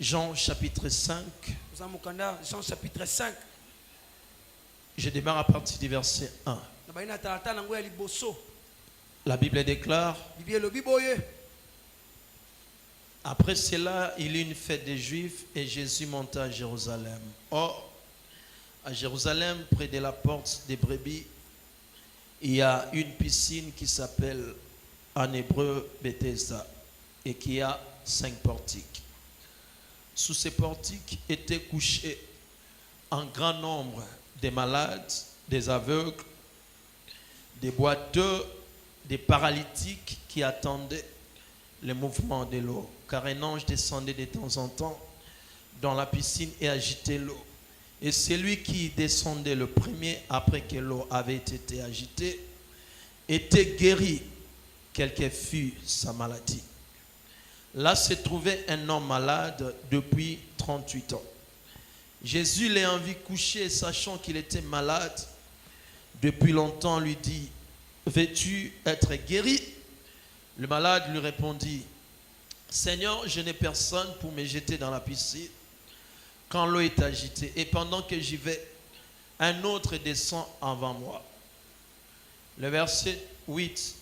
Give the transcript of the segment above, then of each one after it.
Jean chapitre 5. Jean chapitre 5. Je démarre à partir du verset 1. La Bible déclare: après cela, il y eut une fête des Juifs et Jésus monta à Jérusalem. Or, à Jérusalem, près de la porte des brebis, il y a une piscine qui s'appelle en hébreu Bethesda et qui a 5 portiques. Sous ces portiques étaient couchés un grand nombre de malades, des aveugles, des boiteux, des paralytiques qui attendaient le mouvement de l'eau. Car un ange descendait de temps en temps dans la piscine et agitait l'eau. Et celui qui descendait le premier après que l'eau avait été agitée était guéri, quelle que fût sa maladie. Là se trouvait un homme malade depuis 38 ans. Jésus l'ayant vu couché, sachant qu'il était malade depuis longtemps, lui dit: veux-tu être guéri? Le malade lui répondit: Seigneur, je n'ai personne pour me jeter dans la piscine quand l'eau est agitée. Et pendant que j'y vais, un autre descend avant moi. Le verset 8.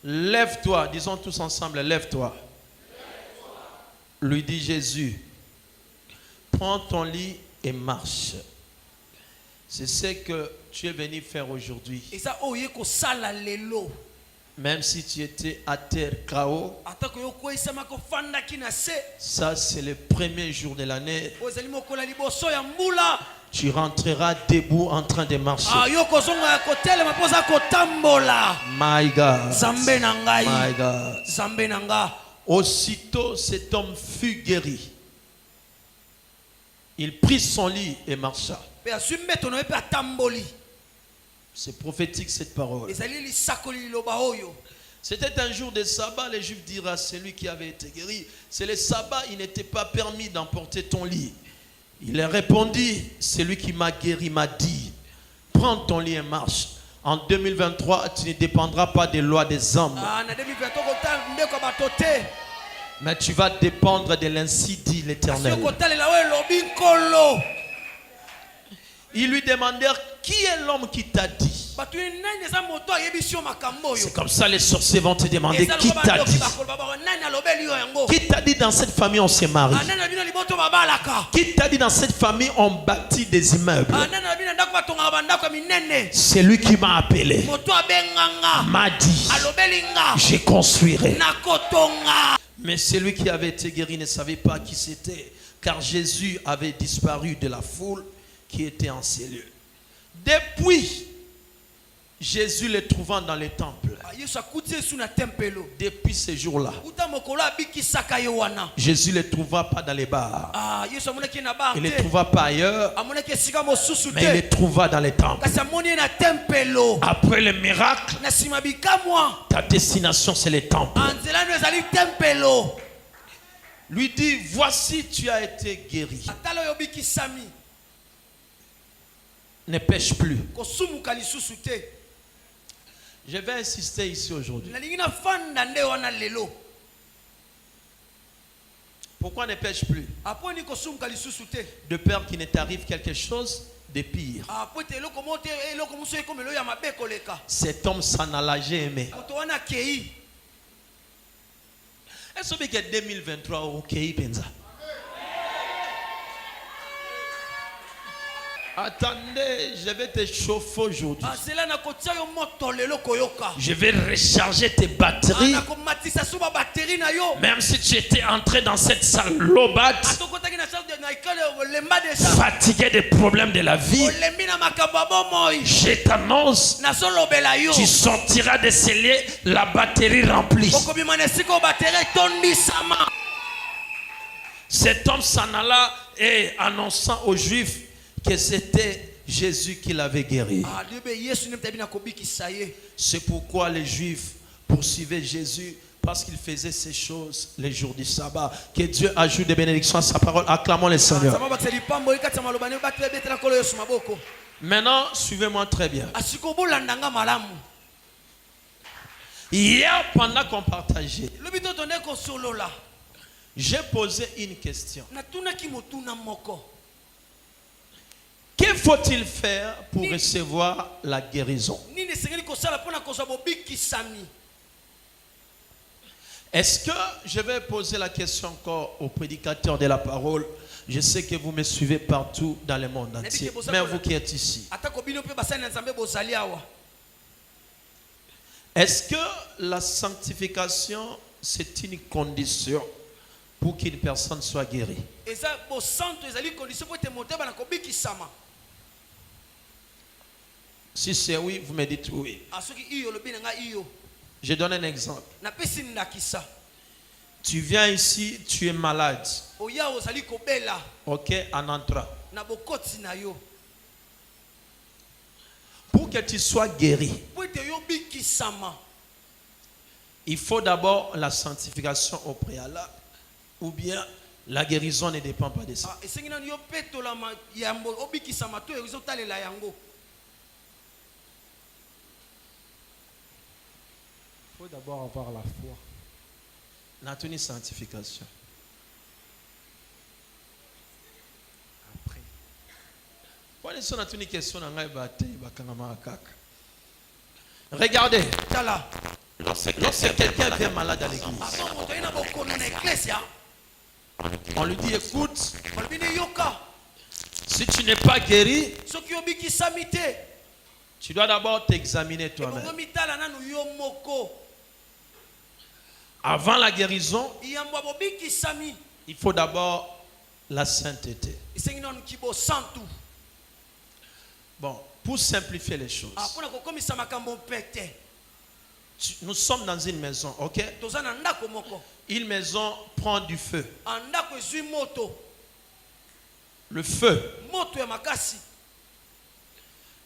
Lève-toi, disons tous ensemble, lève-toi. Lui dit Jésus: prends ton lit et marche. C'est ce que tu es venu faire aujourd'hui. Même si tu étais à terre KO, ça c'est le premier jour de l'année. Tu rentreras debout en train de marcher. My God. My God. Aussitôt cet homme fut guéri. Il prit son lit et marcha. C'est prophétique cette parole. C'était un jour de sabbat. Les Juifs dirent à celui qui avait été guéri: c'est le sabbat, il n'était pas permis d'emporter ton lit. Il leur répondit: celui qui m'a guéri m'a dit, prends ton lit et marche. En 2023, tu ne dépendras pas des lois des hommes, mais tu vas dépendre de l'ainsi dit l'Éternel. Ils lui demandèrent: qui est l'homme qui t'a dit? C'est comme ça les sorciers vont te demander: qui t'a dit? Qui t'a dit dans cette famille on s'est marié? Qui t'a dit dans cette famille on bâtit des immeubles? C'est lui qui m'a appelé, m'a dit, je construirai. Mais celui qui avait été guéri ne savait pas qui c'était, car Jésus avait disparu de la foule qui était en ces lieux. Depuis, Jésus le trouvant dans le temple. Depuis ce jour-là, Jésus ne le trouva pas dans les bars. Il ne le trouva pas ailleurs, mais il le trouva dans les temples. Après le miracle, ta destination c'est les temples. Lui dit: voici, tu as été guéri. Ne pêche plus. Je vais insister ici aujourd'hui. Pourquoi ne pêche plus? De peur qu'il ne t'arrive quelque chose de pire. Cet homme s'en alla, j'ai aimé. Est-ce que 2023 ok penza? Attendez, je vais te chauffer aujourd'hui. Je vais recharger tes batteries. Même si tu étais entré dans cette salle lobate, fatigué des problèmes de la vie, je t'annonce, tu sortiras de ces lieux la batterie remplie. Cet homme s'en alla et annonçant aux Juifs que c'était Jésus qui l'avait guéri. C'est pourquoi les Juifs poursuivaient Jésus, parce qu'il faisait ces choses les jours du sabbat. Que Dieu ajoute des bénédictions à sa parole. Acclamons le Seigneur. Maintenant, suivez-moi très bien. Hier, pendant qu'on partageait, J'ai posé une question. natunaki motuna moko. Que faut-il faire pour recevoir la guérison? Nini esengeli kosala mpona kozwa bobikisami? Est-ce que je vais poser la question encore aux prédicateurs de la parole? Je sais que vous me suivez partout dans le monde entier, même vous qui êtes ici. Atako bino pe basali na Nzambe bozali awa. Est-ce que la sanctification, c'est une condition pour qu'une personne soit guérie? Eza bo santo ezali condition pour te moteba na kobikisama. Si c'est oui, vous me dites oui. Asoki iyo lobi nga iyo. Je donne un exemple. Na pesi ndakisa. Tu viens ici, tu es malade. Oya ozali kobela. Ok, en entrant. Na bokoti na yo. Pour que tu sois guéri, Po te yo bikisama. il faut d'abord la sanctification au préalable. Ou bien la guérison ne dépend pas de ça. Esengi na yo petola yambo obikisama to ezotalela yango. Il faut d'abord avoir la foi. N'a une sanctification. Après. Regardez, Tala. lorsque quelqu'un vient malade à l'église, Avant moto ina bokono na iglesia. on lui dit écoute, Balbine yoka. si tu n'es pas guéri, Soki obikisami te. tu dois d'abord t'examiner Bongo toi-même. mitala nanu yo moko. Avant la guérison, Iyambo bobikisami. il faut d'abord la sainteté. Esengi nanu kibo santu. Bon, pour simplifier les choses, Apona kokomisa makambo pete. nous sommes dans une maison, ok? Toza na ndako moko. Une maison prend du feu. Andako ezwi moto. Le feu. Moto ya makasi.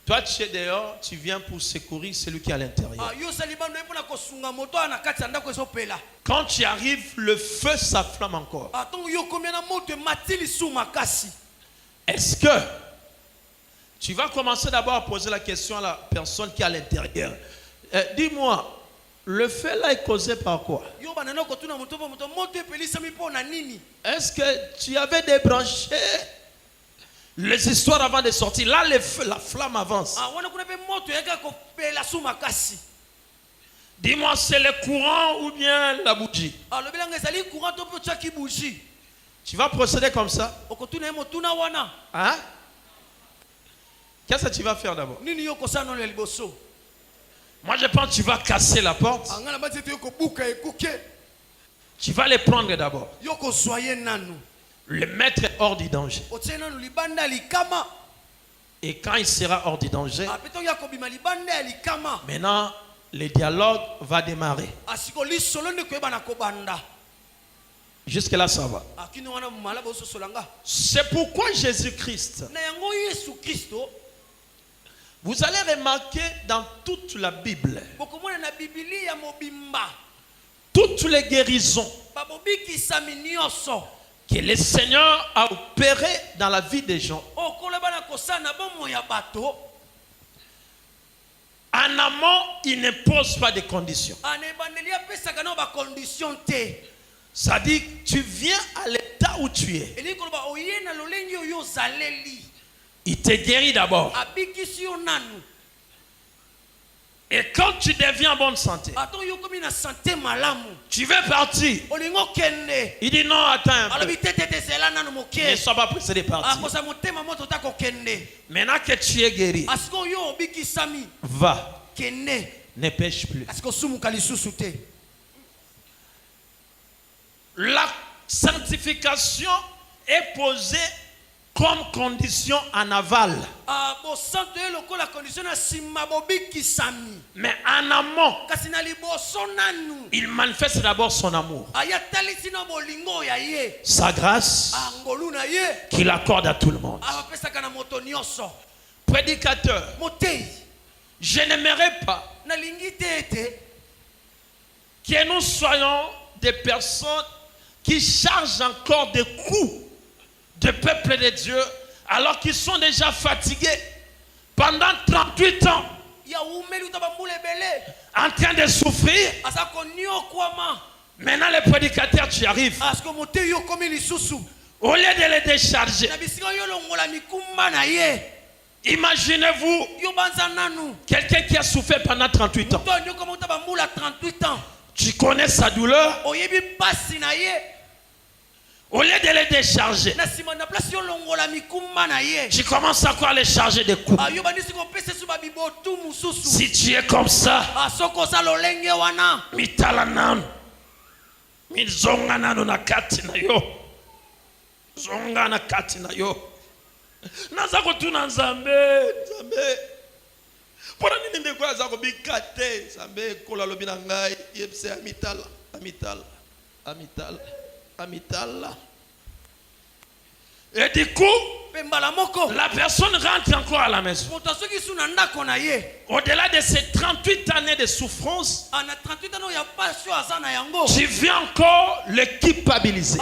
Toi, tu es dehors, tu viens pour secourir celui qui est à l'intérieur. Yo salibando epona kosunga moto na kati ya ndako ezopela. Quand tu arrives, le feu s'afflamme encore. Atongo yo komia na moto matili su makasi. Est-ce que tu vas commencer d'abord à poser la question à la personne qui est à l'intérieur? Dis-moi, le feu là est causé par quoi? Yo banana kotuna moto moto epelisami pona nini? Est-ce que tu avais débranché les histoires avant de sortir? Là, le feu, la flamme avance. Wana kuna pe moto yaka kopela su makasi. Dis-moi, c'est le courant ou bien la bougie? Lobelanga ezali courant to pe tsaki bougie. Tu vas procéder comme ça? Okotuna motuna wana. Hein? Qu'est-ce que tu vas faire d'abord? Nini yo kosana no liboso? Moi, je pense que tu vas casser la porte. Angana batete yo kobuka ekuke. Tu vas les prendre d'abord. Yo kosoye nanu. Le mettre hors du danger. Otie nanu libanda likama. Et quand il sera hors du danger, Apeto ya kobima libanda ya likama. maintenant, le dialogue va démarrer. Asiko lisolo ne koyeba na kobanda. Jusque-là, ça va. Akino wana mala boso solanga. C'est pourquoi Jésus-Christ, Na yango Yesu Kristo. vous allez remarquer dans toute la Bible, Bokomona na Biblia ya mobimba. toutes les guérisons Babobikisami nyonso. que le Seigneur a opérées dans la vie des gens. Okoleba na kosana bomo ya bato. En amont, il ne pose pas de conditions. Anebandeli apesaka na ba condition te. Ça dit, tu viens à l'état où tu es. Eli koloba oye na lolengi oyo zaleli. Il te guérit d'abord. Abikisi yo nanu. Et quand tu deviens en bonne santé, Ato yo komi na santé malamu. tu veux partir. Olingo kende. Il dit non, attends un peu. Alobi tete zela nanu Ne moke. sois pas pressé de partir. Akosa motema moto ta kokende. Maintenant que tu es guéri, Asiko yo obikisami va, kende. ne pêche plus. Asiko sumuka lisusu te. La sanctification est posée comme condition en aval. Bo santo yo lokola condition na sima bobikisami. Mais en amont, Kasi na liboso nanu. il manifeste d'abord son amour, Aya talisi na bolingo ya ye. sa grâce Angolu na ye. qu'il accorde à tout le monde. Apesaka na moto nyonso. Prédicateur, Motei. je n'aimerais pas Na lingi te ete. que nous soyons des personnes qui chargent encore des coups de peuple de Dieu alors qu'ils sont déjà fatigués pendant 38 ans Ya umeli utaba mbule bele. en train de souffrir Asa konyo kwama. Maintenant, le prédicateur, tu arrives. Parce que mon Dieu, comme il est sous. Au lieu de les décharger, Na bisika yo longola mikumba na ye. imaginez-vous Yo banza nanu. quelqu'un qui a souffert pendant 38 ans. To nyo comme ta ba mula 38 ans. Tu connais sa douleur. Oyebi pasi na ye. Au lieu de les décharger, Na sima na place yo longola mikumba na ye. tu commences encore à les charger de coups. Yo bandisi ko pese su ba bibotu mususu. Si tu es comme ça, Soko za lolenge wana. mitala nanu, mizonga nanu na kati na yo, zonga na kati na yo. Naza kotuna Nzambe. Pona nini ndeko aza kobika te? Nzambe kola lobi na ngai yebse amitala. Et du coup, la personne rentre encore à la maison. Au-delà de ces 38 années de souffrance, tu viens encore le culpabiliser.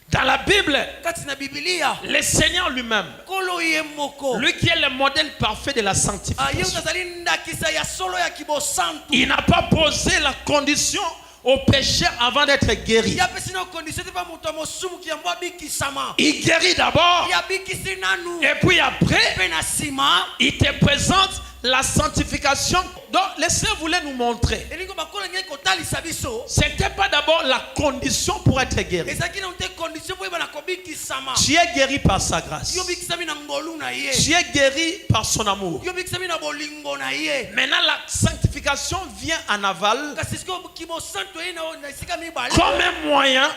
Dans la Bible, le Seigneur lui-même, lui qui est le modèle parfait de la sanctification, il n'a pas posé la condition au pécheur avant d'être guéri. Il guérit d'abord et puis après il te présente la sanctification. Donc le Seigneur voulait nous montrer, ce n'était pas d'abord la condition pour être guéri. Tu es guéri par sa grâce, tu es guéri par son amour. Maintenant la sanctification vient en aval comme un moyen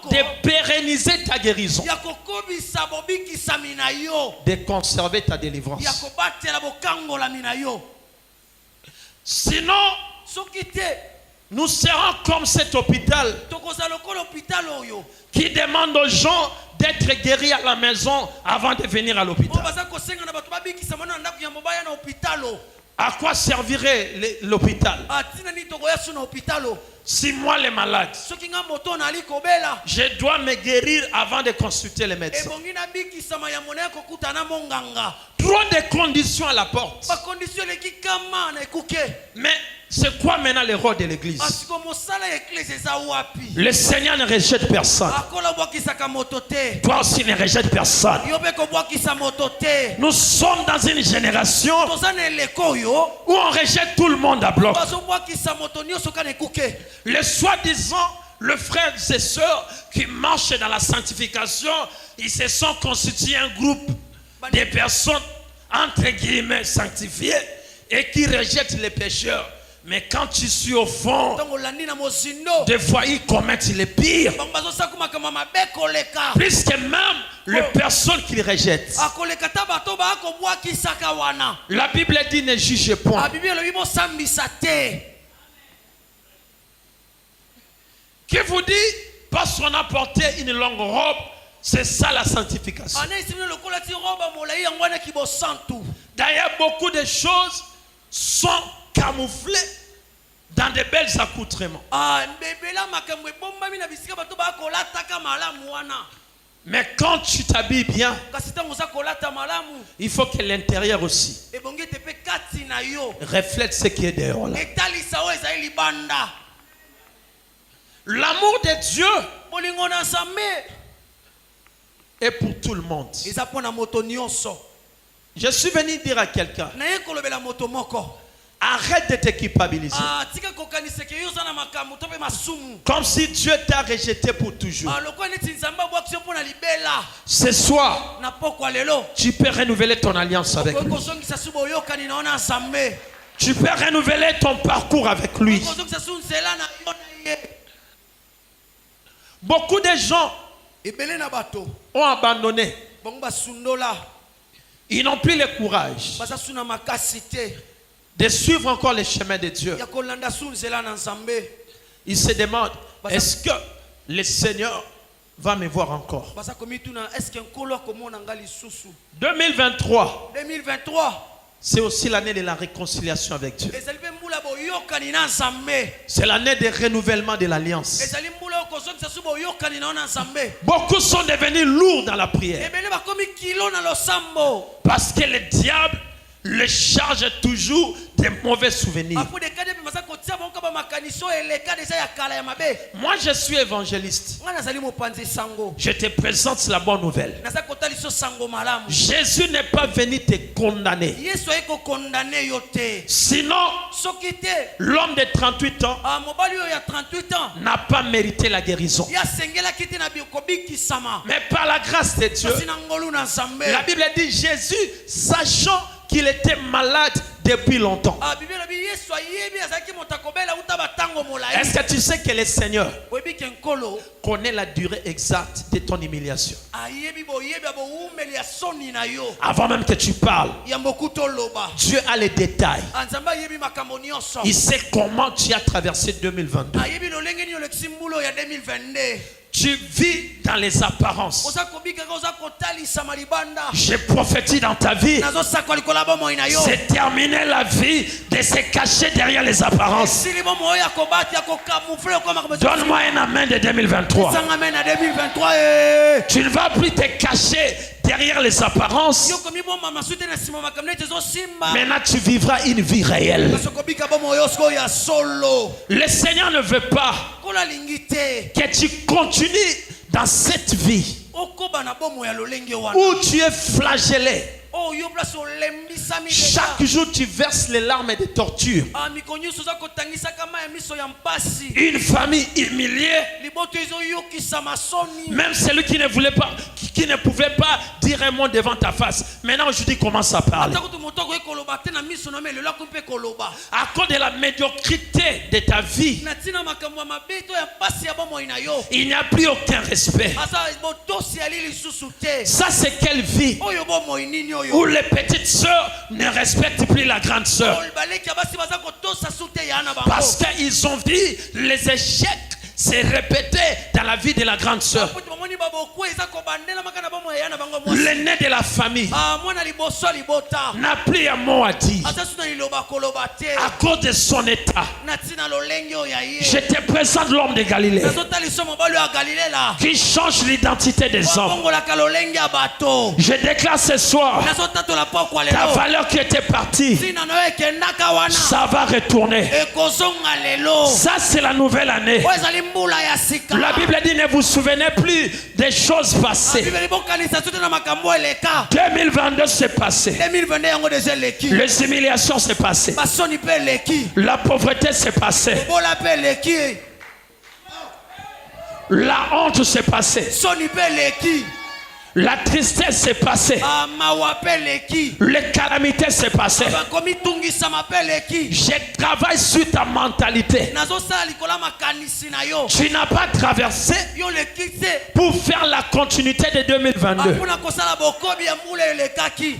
de pérenniser ta guérison, de conserver ta délivrance. Sinon, nous serons comme cet hôpital qui demande aux gens d'être guéris à la maison avant de venir à l'hôpital. À quoi servirait l'hôpital? Si moi les malades, je dois me guérir avant de consulter les médecins. Trop de conditions à la porte. Mais c'est quoi maintenant le rôle de l'église? Le Seigneur ne rejette personne. Toi aussi ne rejette personne. Nous sommes dans une génération où on rejette tout le monde à bloc. Les soi-disant, le frères et sœurs qui marchent dans la sanctification, ils se sont constitués un groupe de personnes entre guillemets sanctifiées et qui rejettent les pécheurs. Mais quand tu suis au fond, des fois ils commettent les pires, plus que même les personnes qu'ils rejettent. La Bible dit ne juge point. Qui vous dit, parce qu'on a porté une longue robe, c'est ça la sanctification. D'ailleurs, beaucoup de choses sont camouflées dans de belles accoutrements. Mais quand tu t'habilles bien, il faut que l'intérieur aussi reflète ce qui est dehors là. L'amour de Dieu est pour tout le monde. Je suis venu dire à quelqu'un, arrête de te culpabiliser. Comme si Dieu t'a rejeté pour toujours. Ce soir, tu peux renouveler ton alliance avec lui. Tu peux renouveler ton parcours avec lui. Beaucoup de gens ont abandonné. Ils n'ont plus le courage de suivre encore les chemins de Dieu. Ils se demandent, est-ce que le Seigneur va me voir encore? 2023, c'est aussi l'année de la réconciliation avec Dieu. C'est l'année de renouvellement de l'alliance. Beaucoup sont devenus lourds dans la prière parce que le diable le charge toujours de mauvais souvenirs. makaniso eleka deja ya kala ya mabe. Moi, je suis évangéliste. Nga nazali mopanzi sango. Je te présente la bonne nouvelle. Naza kotaliso sango malamu. Jésus n'est pas venu te condamner. Yesu ayeko condamner yo te. Sinon, Soki te. l'homme de 38 ans Mobali oyo ya 38 ans. n'a pas mérité la guérison. Ya sengela kiti na bikobiki sama. Mais par la grâce de Dieu, Kasi na ngolu na Nzambe. la Bible dit Jésus, sachant qu'il était malade depuis longtemps. Bible na bi Yesu ayebi azaki motakobela uta batango molai. Est-ce que tu sais que le Seigneur Oyebi ke nkolo connaît la durée exacte de ton humiliation? ayebi boyebi abo umeli ya soni na yo. Avant même que tu parles, Ya mbokuto loba. Dieu a les détails. Nzambe ayebi makambo nyonso. Il sait comment tu as traversé 2022. Ayebi lolenge ni olekisi mbulo ya 2022. Tu vis dans les apparences. Oza kobika oza kotalisa malibanda. Je prophétise dans ta vie. Nazo sakwa likola bomo ina yo. C'est terminer la vie de se cacher derrière les apparences. Sili bomo ya kobati ya kokamufle kwa makambo. Donne-moi un amen de 2023. Sanga mena 2023 Tu ne vas plus te cacher derrière les apparences. Yo komi bomba masute na sima makamne tezo simba. Maintenant, tu vivras une vie réelle. Nazo kobika bomo yo sko ya solo. Le Seigneur ne veut pas Kola lingite. que tu continues dans cette vie Okoba na bomo ya lolenge wana. où tu es flagellé. Oh yo place olembisa mi. Chaque jour, tu verses les larmes de torture. Mikonyo soza kotangisa kama ya miso ya mpasi. Une famille humiliée. Liboto ezo yokisa masoni. Même celui qui ne voulait pas, qui ne pouvait pas dire un mot devant ta face. Maintenant, aujourd'hui, commence à parler. Atakutu motoko ekoloba te na miso na me lelo kumpe koloba. À cause de la médiocrité de ta vie, Na tina makambo ya mabeto ya mpasi ya bomo ina yo. il n'y a plus aucun respect. Asa botosi ali lisusu te. Ça, c'est quelle vie Oyo bomo inini oyo. où les petites sœurs ne respectent plus la grande sœur. Olbaleki abasi baza kotosa sute ya na bango. Parce qu'ils ont vu les échecs se répéter dans la vie de la grande sœur. Kuti bomoni baboko eza kobandela makana bomo ya na bango mwasi. L'aîné de la famille Mwana liboso libota. n'a plus un mot à dire Asa suna liloba koloba te. à cause de son état. Na tina lolenge oyo ya ye. Je te présente l'homme de Galilée Nazota liso mobali ya Galilée la. qui change l'identité des hommes. Wabongolaka lolenge ya bato. Je déclare ce soir, Nazotatola pokwa ta lelo. valeur qui était partie, Sina no ekendaka wana. ça va retourner. Ekozonga lelo. Ça, c'est la nouvelle année. Oyo ezali mbula ya sika. La Bible dit, ne vous souvenez plus des choses passées. Bibeli bokanisa sote na makambo eleka. 2022 s'est passé. 2022 yango deja eleki. Les humiliations s'est passé. Basoni pe eleki. La pauvreté s'est passée. Bola pe eleki. La honte s'est passée. Soni pe eleki. La tristesse s'est passée. Mawa pe eleki. Les calamités s'est passé. Bakomi tungisa ma pe eleki. Je travaille sur ta mentalité. Nazosala likola makanisi na yo. Tu n'as pas traversé Yo leki te. pour faire la continuité de 2022. Apuna kosala bokobi ya mbula elekaki.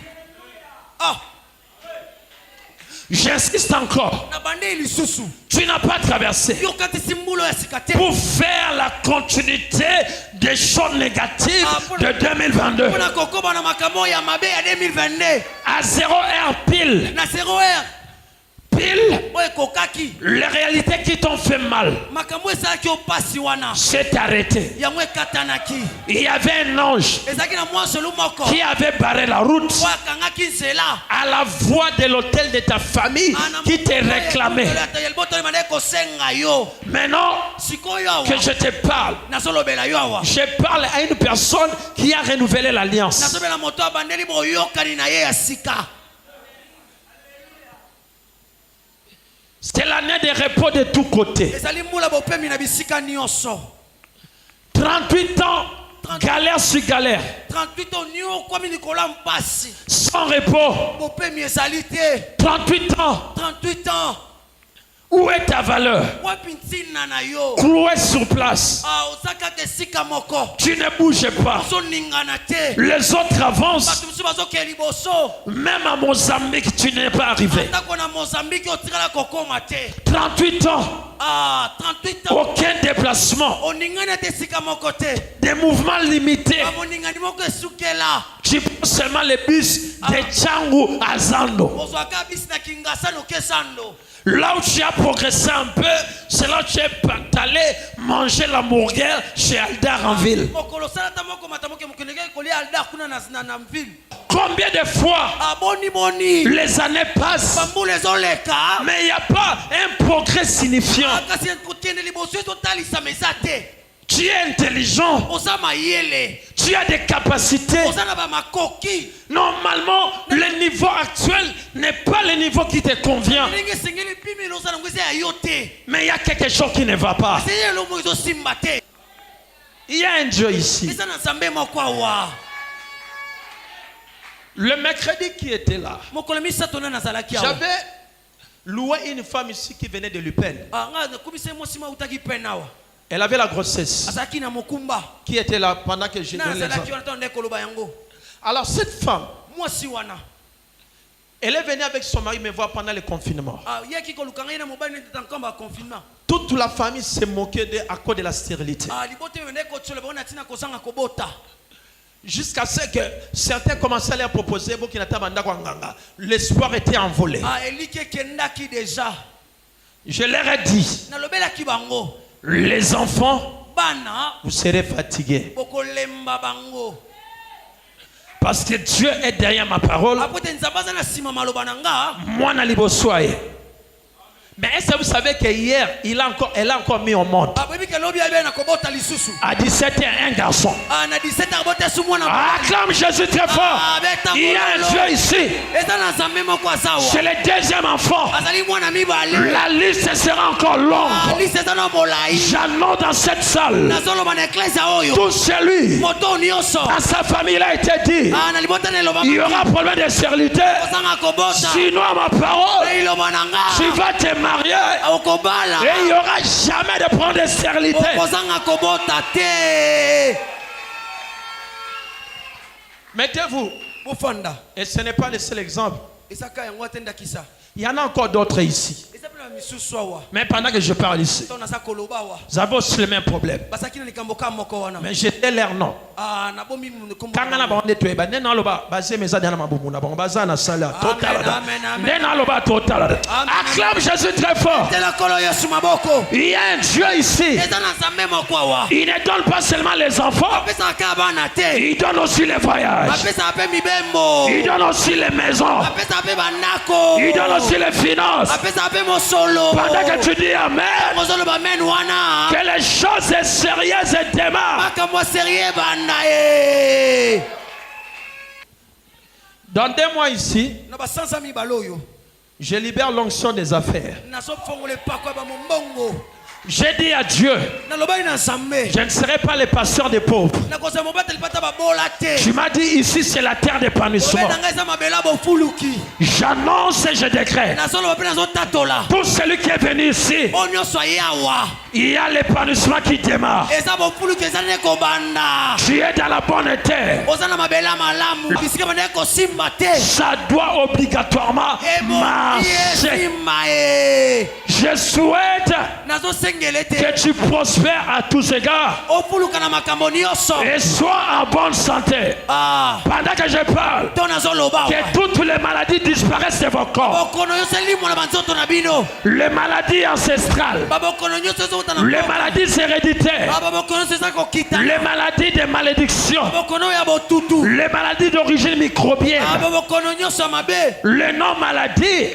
J'insiste encore. Na bande lisusu. Tu n'as pas traversé Yo katisi mbula ya sika te. pour faire la continuité des choses négatives de 2022. Puna kokoba na makambo ya mabe ya 2022. À 0 heure pile, Na 0 heure. pile, Oye kokaki. les réalités qui t'ont fait mal Makambo esalaki opasi wana. s'est arrêté. Yango ekatanaki. Il y avait un ange Ezalaki na mwasi olu moko. qui avait barré la route Oyo akangaki nzela. à la voix de l'hôtel de ta famille qui te réclamait. Kosenga yo. Maintenant Sikoyo awa. que je te parle, Nazolobela yo awa. je parle à une personne qui a renouvelé l'alliance. Nazobela moto abandeli boyokani na ye ya sika. C'est l'année de repos de tous côtés. Ezali mbula bopemi na bisika nyonso. 38 ans, galère sur galère, 38 ans nyo kwami likola mpasi. sans repos. Bopemi ezali te. 38 ans, 38 ans. où est ta valeur? Wapi ntina na yo. Cloué sur place, Osaka ke sika moko. tu ne bouges pas. Ozoningana te. Les autres avancent. Bato mosusu bazokea liboso. Même à Mozambique, tu n'es pas arrivé. Atako na Mozambique otikala kokoma te. 38 ans, 38 ans. aucun déplacement, Oningana te sika moko te. des mouvements limités. Amoningani moko esukela. Tu prends seulement les bus de Tchangu à Zando. Ozwaka bisi na Kinshasa noke Sando. Là où tu as progressé un peu, c'est là où tu es allé manger l'hamburger chez Aldar en ville. Mokolo salata moko matamoke mokeneke kolia alda kuna na ville. Combien de fois aboni les années passent, bambula ezoleka mais il n'y a pas un progrès signifiant. kasi kokende liboso ezotalisa meza te. Tu es intelligent, oza mayele tu as des capacités. oza na bamakoki Normalement, le niveau actuel n'est pas le niveau qui te convient. ndenge esengeli pimeli oza nango eza ya yo te. Mais il y a quelque chose qui ne va pas. seye elongo ezosimba te. Il y a un Dieu ici. eza na nzambe moko awa. Le mercredi qui était là, mokolo misato nde nazalaki awa. j'avais loué une femme ici qui venait de l'UPEN. nga nakomisa ye mwasi mautaki pene awa. Elle avait la grossesse. azalaki na mokumba Qui était là pendant que j'ai na donné les azalaki enfants. wana ntango nde koloba yango. Alors cette femme, mwasi wana elle est venue avec son mari me voir pendant le confinement. yaki koluka ngai na mobali nde nkomba ya confinement. Toute la famille se moquait d'elle à cause de la stérilité. libota oyo nde kotsola bango na ntina kozanga kobota. Jusqu'à ce que certains commençaient à leur proposer l'espoir était envolé. eliki ekendaki déjà. Je leur ai dit, nalobelaki bango les enfants, bana vous serez fatigués. bokolemba bango. Parce que Dieu est derrière ma parole. apo te nzambe aza na nsima maloba na nga. Moi, na liboswaye. Mais est-ce que vous savez que hier, elle a encore mis au monde. aboyebi ke lobi abe na kobota lisusu. À 17 ans, un garçon. na 17 abota esu mwana. Acclame Jésus très fort. Il y a un Dieu ici. eza na nzambe moko aza C'est awa. le deuxième enfant. azali mwana mibale. La liste sera encore longue. liste eza na molai. J'annonce dans cette salle. nazoloba na eklezia oyo. Tout celui moto nyonso. dans sa famille il a été dit. na libota na eloba Il y aura problème de stérilité. kozanga kobota. Sinon, à ma parole, iloba na nga. tu vas te marier. okobala. Et il n'y aura jamais de problème de stérilité. okozanga kobota te. Mettez-vous. bofanda Et ce n'est pas le seul exemple. ezaka yango te ndakisa. Il y en a encore d'autres ici. eza mpe na misusu awa. Mais pendant que je parle ici, ntango naza koloba awa. vous avez aussi le même problème. basaki na likambo ka moko wana. Mais j'étais leur nom. nabomi kombo. Quand on a parlé de toi, ben non loba, basé mes adana mabumuna, bon bazana sala total. Non loba total. Acclame Jésus très fort. tela kolo yesu maboko. Il y a un Dieu ici. eza na nzambe moko awa. Il ne donne pas seulement les enfants, apesaka bana te. il donne aussi les voyages. apesaka mpe mibembo. Il donne aussi les maisons. apesaka mpe bandako. Il donne aussi les finances. apesaka mpe mosolo. Pendant que tu dis Amen, kozoloba men wana. que les choses sérieuses démarrent. makambo serie banda ye. Dans 2 mois ici, na basanza mibale oyo. je libère l'onction des affaires. nazofongola epako ya bamombongo. J'ai dit à Dieu, nalobaki na nzambe. je ne serai pas le pasteur des pauvres. nakozala mobateli pata babola te. Tu m'as dit ici c'est la terre d'épanouissement. obenda ngai eza mabela bofuluki. J'annonce et je décrète. nazoloba mpe nazotatola. Pour celui qui est venu ici, oyo nyonso aye awa. il y a l'épanouissement qui démarre. eza bofuluki eza nde kobanda. Tu es dans la bonne terre. oza na mabela malamu. bisika banda kosimba te. Ça doit obligatoirement marcher. esimba ye. Je souhaite nazosengele te. que tu prospères à tous égards ofuluka na makambo nyonso. et sois en bonne santé. Pendant que je parle, to nazoloba que toutes les maladies disparaissent de vos corps. bokono nyonso elimwa na banzoto na bino. Les maladies ancestrales, babokono nyonso ezowuta na les maladies héréditaires, babokono nyonso eza kokita. les maladies de malédiction, babokono ya botutu. les maladies d'origine microbienne, babokono nyonso ya mabe. les non-maladies,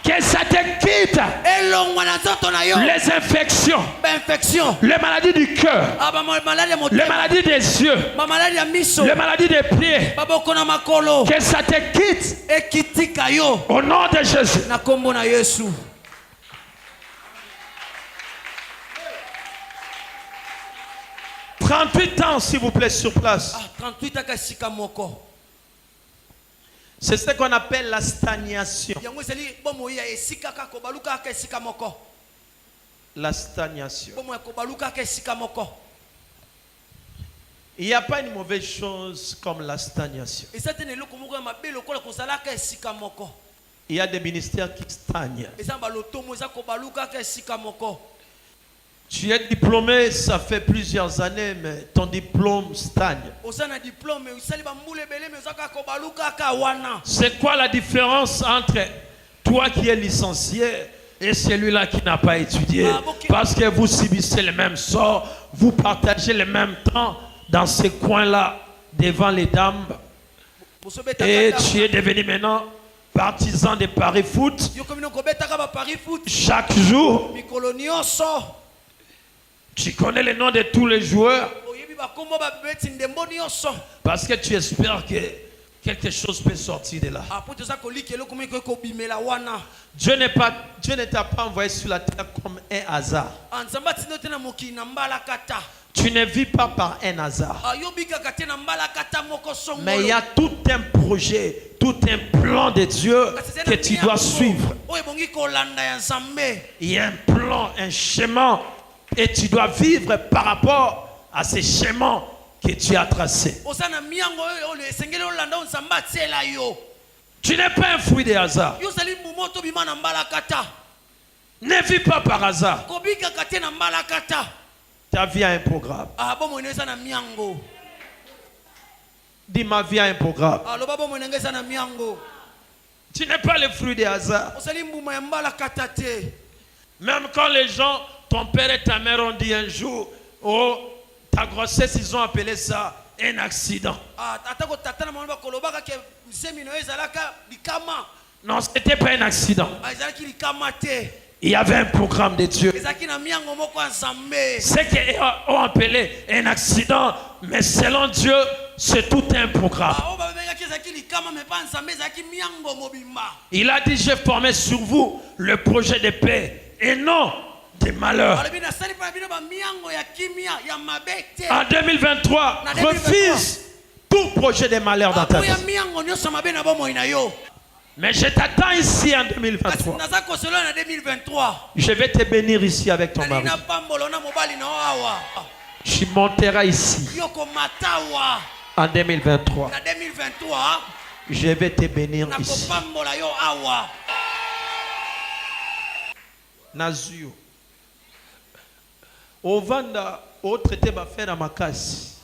que ça te quitte, elongwa na nzoto na yo. les infections, bainfection. les maladies du cœur, bamaladi ya les motema. maladies des yeux, bamaladi ya miso. les maladies des pieds, babokono makolo. que ça te quitte ekitika yo. au nom de Jésus. na kombo na yesu. 38 ans, s'il vous plaît, sur place. 38 aka esika moko. C'est ce qu'on appelle la stagnation. yango ezali bomo ya esika ka kobaluka aka esika moko. La stagnation. bomo ya kobaluka aka esika moko. Il n'y a pas une mauvaise chose comme la stagnation. eza te na eloko moko ya mabe lokola kozala aka esika moko. Il y a des ministères qui stagnent. eza balotomo eza kobaluka aka esika moko. Tu es diplômé, ça fait plusieurs années, mais ton diplôme stagne. oza na diplôme osali bambula ebele me ozaka kobaluka aka wana. C'est quoi la différence entre toi qui es licencié et celui-là qui n'a pas étudié? Parce que vous subissez le même sort, vous partagez le même temps dans ces coins-là devant les dames. Bozobeta Et kandanda. tu es devenu maintenant partisan de Paris Foot. Yo komi kobetaka ba Paris Foot. Chaque jour, Mikolo nyonso. tu connais le nom de tous les joueurs Oyebi ba kombo ba beti ndembo nyonso. parce que tu espères que quelque chose peut sortir de là. Apo toza koliki eloko moko kobimela wana. Dieu ne t'a pas envoyé sur la terre comme un hasard. Anzamba tino tena mokili na mbala kata. Tu ne vis pas par un hasard. Ayobi kaka tena mbala kata moko songolo. Mais il y a tout un projet, tout un plan de Dieu que tu dois suivre. Oye bongi kolanda ya Nzambe. Il y a un plan, un chemin, et tu dois vivre par rapport à ces chemins que tu as tracés. Osana miango oyo esengeli olanda Nzambe atsela yo. Tu n'es pas un fruit de hasard. Yo sali mumoto bima na mbala kata. Ne vis pas par hasard. Kobika kate na mbala kata. Ta vie a un programme. Ah bon mo ineza na miango. Dis ma vie a un programme. Ah lo babo mo ineza na miango. Tu n'es pas le fruit de hasard. Osali mbuma ya mbala kata te. Même quand les gens, ton père et ta mère ont dit un jour, oh, ta grossesse, ils ont appelé ça un accident. Ah atako tata na mwana kolobaka ke msemino ezalaka likama. Non, ce n'était pas un accident. Ah ezalaki likama te. Il y avait un programme de Dieu. Ezalaki na miango moko ya Nzambe. Ce qu'ils ont appelé un accident, mais selon Dieu, c'est tout un programme. Ah o ba bengaki ezalaki likama mais pas Nzambe ezalaki miango mobimba. Il a dit, j'ai formé sur vous le projet de paix et non de malheur. Alobi na sali pa bino ba miango ya kimia ya mabete. En 2023, refuse tout projet de malheur dans ta vie. Ya miango nyoso mabe na bomo ina yo. Mais je t'attends ici en Kasi 2023. naza kosolo na 2023. Je vais te bénir ici avec ton mari. Na pambolo na mobali na awa. Tu monteras ici Yoko matawa. en 2023. Na 2023 Je vais te bénir na ici. kopambola yo awa. Nazuyo. Ovanda, au traité va faire à ma casse.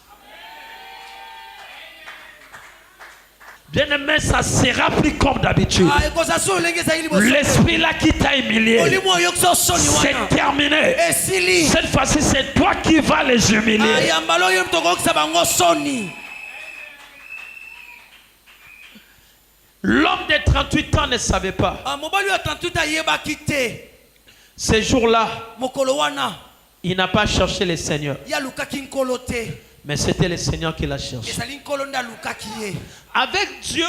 Bien aimé, ça sera plus comme d'habitude. Ah ekoza so lenge za ili boso. L'esprit là qui t'a humilié, Olimo yokso soni c'est wana. terminé. Esili. Cette fois-ci, c'est toi qui vas les humilier. Ayambalo yo mtoko kisa bango soni. L'homme de 38 ans ne savait pas. Ah mobali yo 38 ayeba kite. Ce jour-là, Mokolo wana il n'a pas cherché le Seigneur. ya lukaki nkolo te. Mais c'était le Seigneur qui l'a cherché. Ezali nkolo nda lukaki ye. Avec Dieu,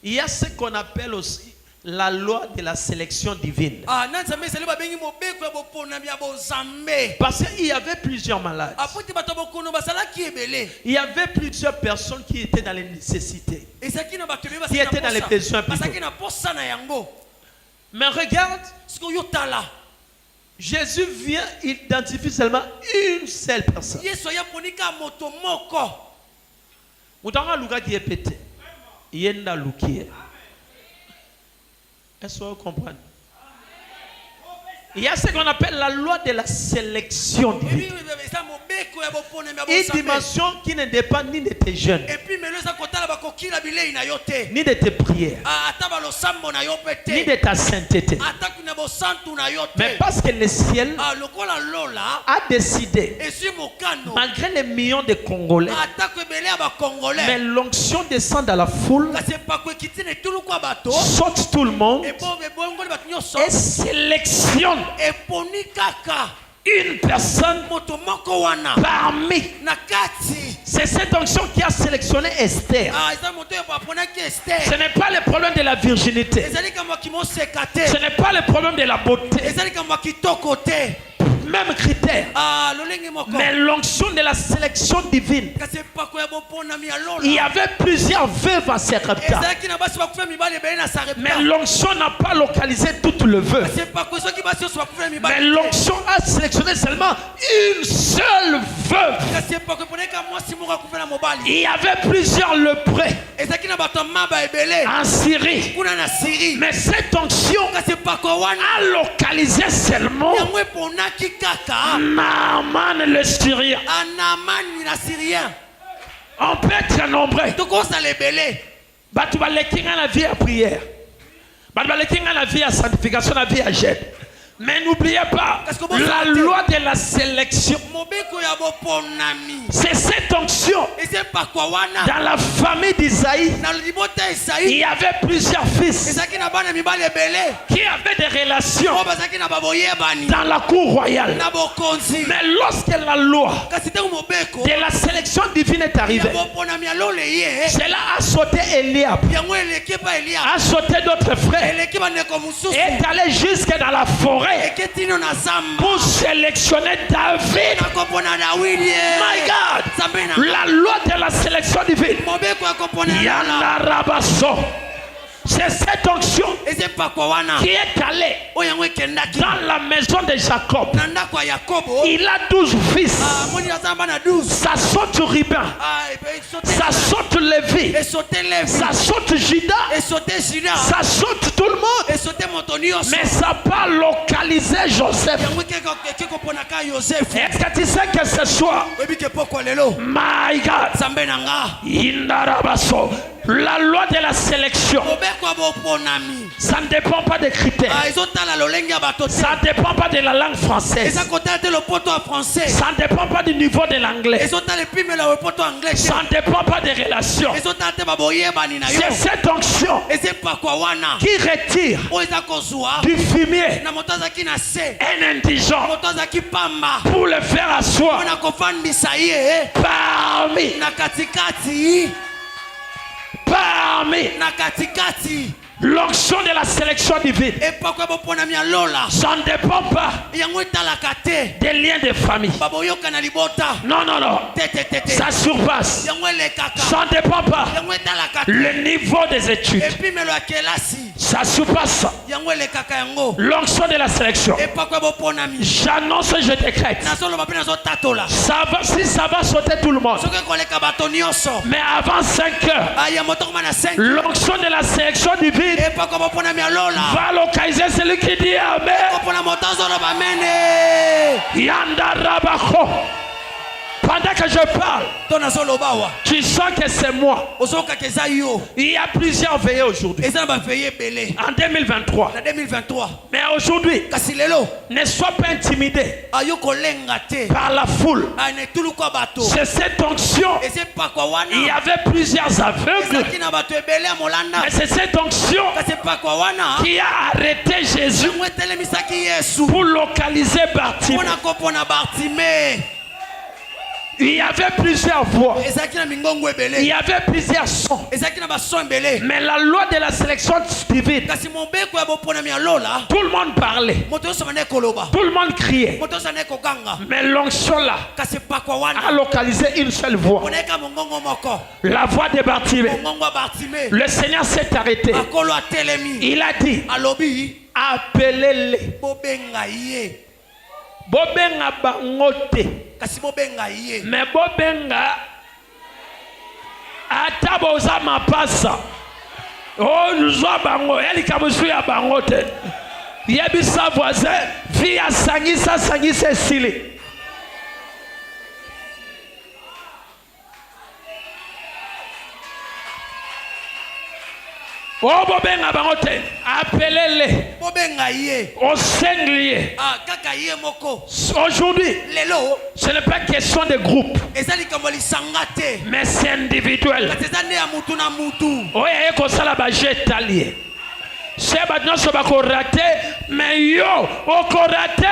il y a ce qu'on appelle aussi la loi de la sélection divine. Ah na Nzambe ezali babengi mobeko ya bopona ya bozambe. Parce qu'il y avait plusieurs malades. Apoti bato bokono basalaki ebele. Il y avait plusieurs personnes qui étaient dans les nécessités. Ezaki na bato Qui étaient dans les besoins plutôt. basaki na posa na yango. Mais regarde, Siko yo tala. Jésus vient identifier seulement une seule personne. Yesu ya ponika moto moko. Moutanga Luka qui est pété. Yenda Lukier. Est-ce que vous comprenez? Il y a ce qu'on appelle la loi de la sélection divine. Une dimension qui ne dépend ni de tes jeûnes, ni de tes prières, ni de ta sainteté. Mais parce que le ciel a décidé, malgré les millions de Congolais, mais l'onction descend dans la foule, saute tout le monde et sélectionne une personne parmi. C'est cette onction qui a sélectionné Esther. Ce n'est pas le problème de la virginité. Ce n'est pas le problème de la beauté. Même critère. Mais l'onction de la sélection divine. Il y avait plusieurs veuves à Sarepta. Mais l'onction n'a pas localisé toutes les veuves. Mais l'onction a sélectionné seulement une seule veuve. Il y avait plusieurs lépreux en Syrie. Mais cette onction a localisé seulement Naaman le Syrien. On peut être nombreux. La vie à prière. La vie à sanctification, la vie à jeûne. Mais n'oubliez pas, la loi de la sélection, c'est cette onction. Dans la famille d'Isaïe, il y avait plusieurs fils qui avaient des relations dans la cour royale. Mais lorsque la loi de la sélection divine est arrivée, cela a sauté Eliab, a sauté d'autres frères, et est allé jusque dans la forêt pour sélectionner David. My God, la loi de la sélection divine. Yana Rabasso. C'est cette onction qui est allée dans la maison de Jacob. Il a 12 fils. Ça saute Ruben, ça saute Lévi, ça saute Judas, ça saute tout le monde. Mais ça n'a pas localisé Joseph. Est-ce que tu sais que ce soir, my God, Indarabaso, la loi de la sélection, ça ne dépend pas des critères. Ça ne dépend pas de la langue française. Ça ne dépend pas du niveau de l'anglais. Ça ne dépend pas des relations. C'est cette onction qui retire du fumier un indigent pour le faire asseoir parmi l'onction de la sélection divine. Ça ne dépend pas des liens de famille. Non, non, non. Ça surpasse. Ça ne dépend pas le niveau des études. Ça surpasse l'onction de la sélection. J'annonce, je décrète. Ça va, si ça va sauter tout le monde. Mais avant 5 heures, l'onction de la sélection divine va localiser celui qui dit Amen. Yanda Rabacho. Pendant que je parle, tu sens que c'est moi. Il y a plusieurs veillées aujourd'hui. En 2023. Mais aujourd'hui, ne sois pas intimidé par la foule. C'est cette onction. Il y avait plusieurs aveugles. Mais c'est cette onction qui a arrêté Jésus pour localiser Bartimée. Il y avait plusieurs voix. Il y avait plusieurs sons. Mais la loi de la sélection divine, tout le monde parlait. Tout le monde criait. Mais l'onction là a localisé une seule voix. La voix de Bartimée. Le Seigneur s'est arrêté. Il a dit, appelez-les. Bobenga bangote. Mais bobenga ataboza mapasa. Oh nous bango eli kabusu ya bangote. Yebisa voisin via sangisa sili. Oh bobenga bangote, appelez-les au singulier. Aujourd'hui, ce n'est pas question de groupe, mais c'est individuel. Oh y'a que ça là-bas j'ai allié. C'est maintenant ce qu'on raté, mais yo, on raté.